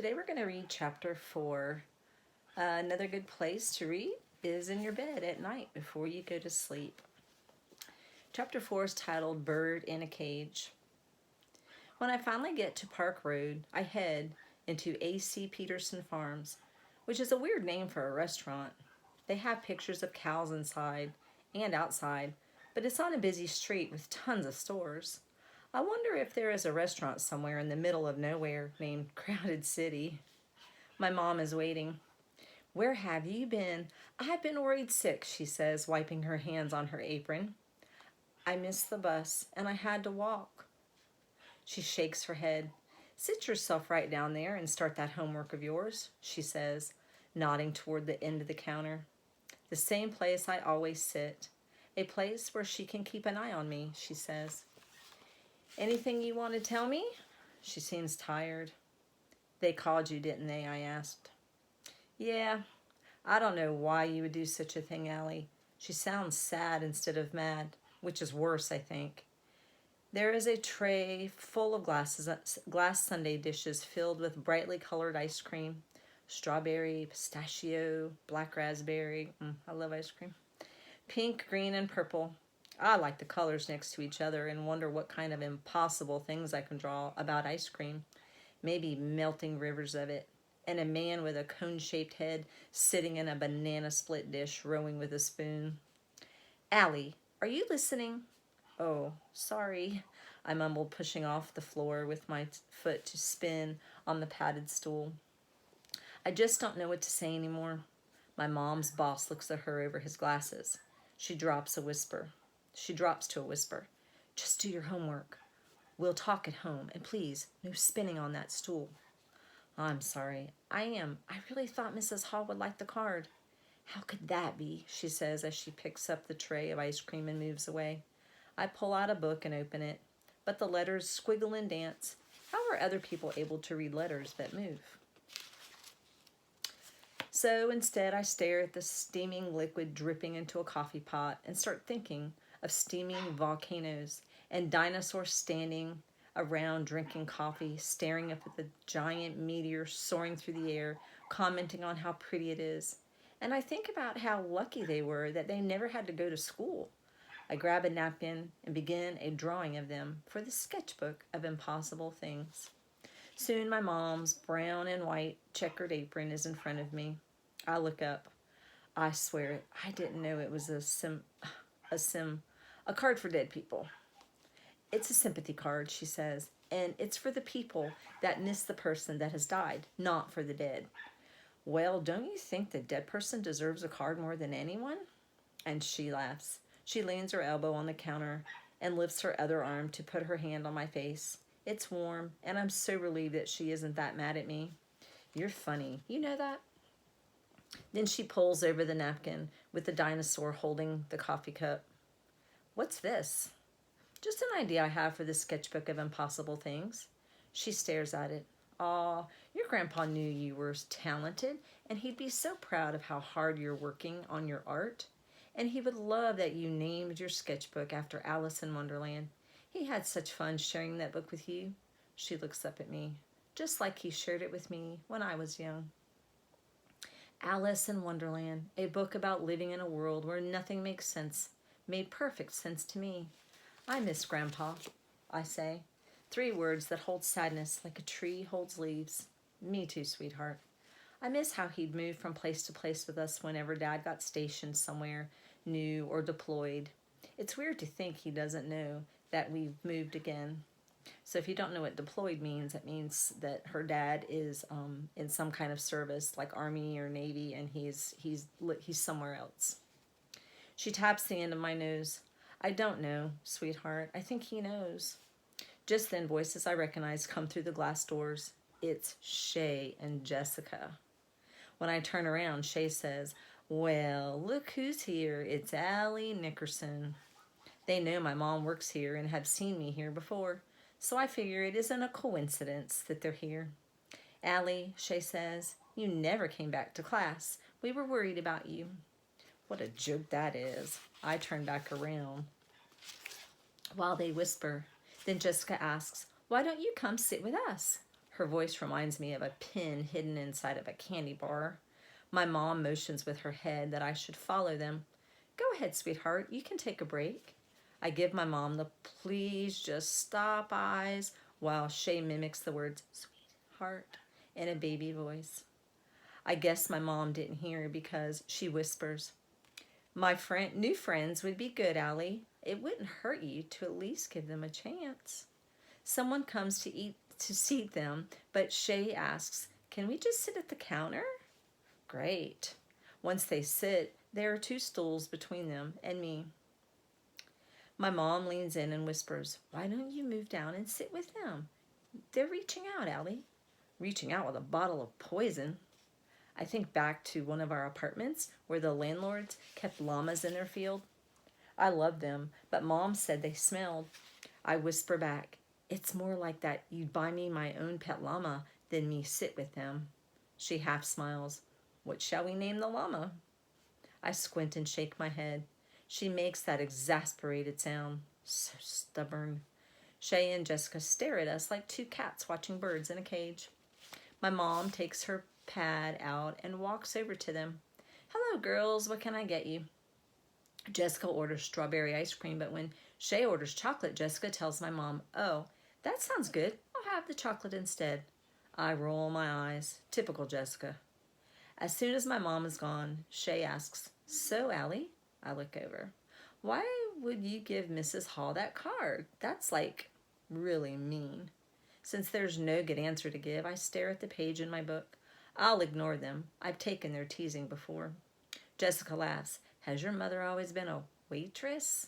today we're going to read chapter 4. Another good place to read is in your bed at night before you go to sleep. Chapter 4 is titled Bird in a Cage. When I finally get to Park Road, I head into A.C. Peterson Farms, which is a weird name for a restaurant. They have pictures of cows inside and outside, but it's on a busy street with tons of stores. I wonder if there is a restaurant somewhere in the middle of nowhere named Crowded City. My mom is waiting. "Where have you been?" "I've been worried sick," she says, wiping her hands on her apron. "I missed the bus and I had to walk." She shakes her head. "Sit yourself right down there and start that homework of yours," she says, nodding toward the end of the counter. "The same place I always sit. A place where she can keep an eye on me," she says. "Anything you want to tell me?" She seems tired. "They called you, didn't they?" I asked. "Yeah. I don't know why you would do such a thing, Allie." She sounds sad instead of mad, which is worse, I think. There is a tray full of glass sundae dishes filled with brightly colored ice cream. Strawberry, pistachio, black raspberry. I love ice cream. Pink, green, and purple. I like the colors next to each other and wonder what kind of impossible things I can draw about ice cream. Maybe melting rivers of it. And a man with a cone-shaped head sitting in a banana split dish rowing with a spoon. "Allie, are you listening?" "Oh, sorry," I mumbled, pushing off the floor with my foot to spin on the padded stool. I just don't know what to say anymore. My mom's boss looks at her over his glasses. She drops to a whisper. "Just do your homework. We'll talk at home, and please, no spinning on that stool." "I'm sorry. I really thought Mrs. Hall would like the card." "How could that be?" she says as she picks up the tray of ice cream and moves away. I pull out a book and open it, but the letters squiggle and dance. How are other people able to read letters that move? So instead, I stare at the steaming liquid dripping into a coffee pot and start thinking of steaming volcanoes and dinosaurs standing around drinking coffee, staring up at the giant meteor soaring through the air, commenting on how pretty it is. And I think about how lucky they were that they never had to go to school. I grab a napkin and begin a drawing of them for the sketchbook of impossible things. Soon my mom's brown and white checkered apron is in front of me. I look up. I swear it, I didn't know it was a card for dead people. "It's a sympathy card," she says, "and it's for the people that miss the person that has died, not for the dead." "Well, don't you think the dead person deserves a card more than anyone?" And she laughs. She leans her elbow on the counter and lifts her other arm to put her hand on my face. It's warm, and I'm so relieved that she isn't that mad at me. "You're funny. You know that?" Then she pulls over the napkin with the dinosaur holding the coffee cup. "What's this?" "Just an idea I have for the sketchbook of impossible things." She stares at it. "Aw, your grandpa knew you were talented, and he'd be so proud of how hard you're working on your art. And he would love that you named your sketchbook after Alice in Wonderland. He had such fun sharing that book with you." She looks up at me, "just like he shared it with me when I was young." Alice in Wonderland, a book about living in a world where nothing makes sense, made perfect sense to me. "I miss Grandpa," I say. 3 words that hold sadness like a tree holds leaves. "Me too, sweetheart." I miss how he'd move from place to place with us whenever Dad got stationed somewhere new or deployed. It's weird to think he doesn't know that we've moved again. So if you don't know what deployed means, it means that her dad is in some kind of service like Army or Navy, and he's somewhere else. She taps the end of my nose. "I don't know, sweetheart. I think he knows." Just then, voices I recognize come through the glass doors. It's Shay and Jessica. When I turn around, Shay says, "Well, look who's here. It's Allie Nickerson." They know my mom works here and have seen me here before, so I figure it isn't a coincidence that they're here. "Allie," Shay says, "you never came back to class. We were worried about you." What a joke that is. I turn back around while they whisper. Then Jessica asks, "Why don't you come sit with us?" Her voice reminds me of a pin hidden inside of a candy bar. My mom motions with her head that I should follow them. Go ahead, sweetheart, you can take a break. I give my mom the please just stop eyes while Shay mimics the words sweetheart in a baby voice. I guess my mom didn't hear because she whispers, my new friends would be good, Allie. It wouldn't hurt you to at least give them a chance. Someone comes to seat them, but Shay asks, can we just sit at the counter? Great. Once they sit, there are 2 stools between them and me. My mom leans in and whispers, why don't you move down and sit with them? They're reaching out, Allie. Reaching out with a bottle of poison. I think back to one of our apartments where the landlords kept llamas in their field. I love them, but Mom said they smelled. I whisper back, it's more like that you'd buy me my own pet llama than me sit with them. She half smiles. What shall we name the llama? I squint and shake my head. She makes that exasperated sound. So stubborn. Shay and Jessica stare at us like 2 cats watching birds in a cage. My mom takes her pad out and walks over to them. Hello, girls. What can I get you? Jessica orders strawberry ice cream, but when Shay orders chocolate, Jessica tells my mom, oh, that sounds good. I'll have the chocolate instead. I roll my eyes. Typical Jessica. As soon as my mom is gone, Shay asks, so, Allie? I look over. Why would you give Mrs. Hall that card? That's like really mean. Since there's no good answer to give, I stare at the page in my book. I'll ignore them. I've taken their teasing before. Jessica laughs. Has your mother always been a waitress?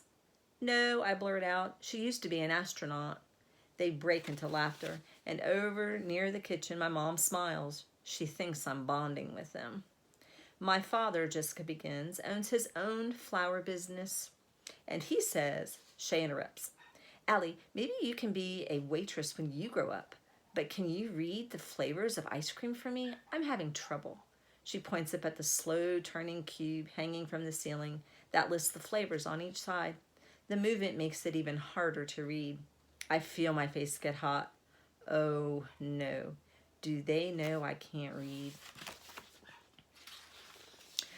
No, I blurt out. She used to be an astronaut. They break into laughter, and over near the kitchen, my mom smiles. She thinks I'm bonding with them. My father, Jessica begins, owns his own flower business. And he says, Shay interrupts, Allie, maybe you can be a waitress when you grow up, but can you read the flavors of ice cream for me? I'm having trouble. She points up at the slow-turning cube hanging from the ceiling that lists the flavors on each side. The movement makes it even harder to read. I feel my face get hot. Oh, no. Do they know I can't read?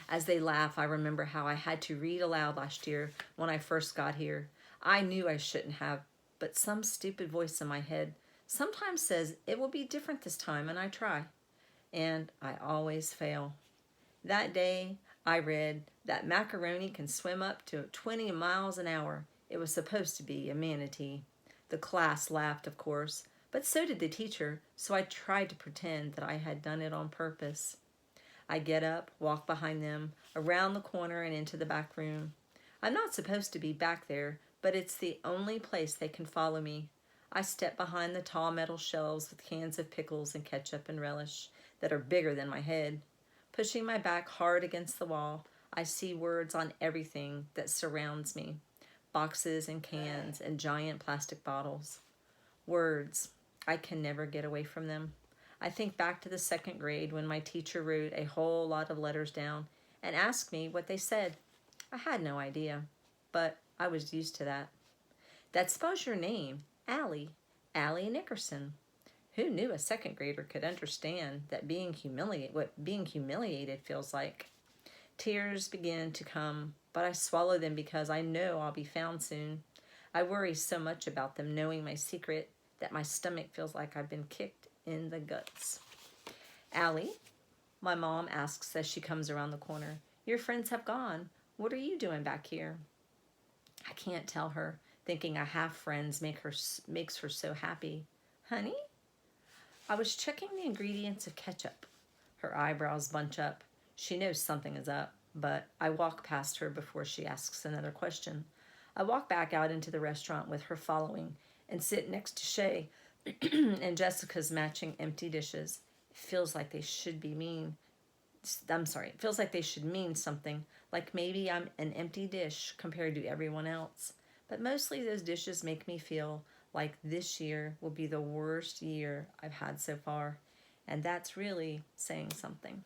As they laugh, I remember how I had to read aloud last year when I first got here. I knew I shouldn't have, but some stupid voice in my head sometimes says it will be different this time, and I try. And I always fail. That day, I read that macaroni can swim up to 20 miles an hour. It was supposed to be a manatee. The class laughed, of course, but so did the teacher, so I tried to pretend that I had done it on purpose. I get up, walk behind them, around the corner and into the back room. I'm not supposed to be back there, but it's the only place they can follow me. I step behind the tall metal shelves with cans of pickles and ketchup and relish that are bigger than my head. Pushing my back hard against the wall, I see words on everything that surrounds me. Boxes and cans and giant plastic bottles. Words. I can never get away from them. I think back to the 2nd grade when my teacher wrote a whole lot of letters down and asked me what they said. I had no idea, but I was used to that. That spells your name, Allie. Allie Nickerson. Who knew a 2nd grader could understand that what being humiliated feels like? Tears begin to come, but I swallow them because I know I'll be found soon. I worry so much about them knowing my secret that my stomach feels like I've been kicked in the guts. Allie, my mom asks as she comes around the corner, your friends have gone. What are you doing back here? I can't tell her, thinking I have friends makes her so happy. Honey? I was checking the ingredients of ketchup. Her eyebrows bunch up. She knows something is up, but I walk past her before she asks another question. I walk back out into the restaurant with her following and sit next to Shay and Jessica's matching empty dishes. It feels like they should mean something, like maybe I'm an empty dish compared to everyone else. But mostly those dishes make me feel like this year will be the worst year I've had so far. And that's really saying something.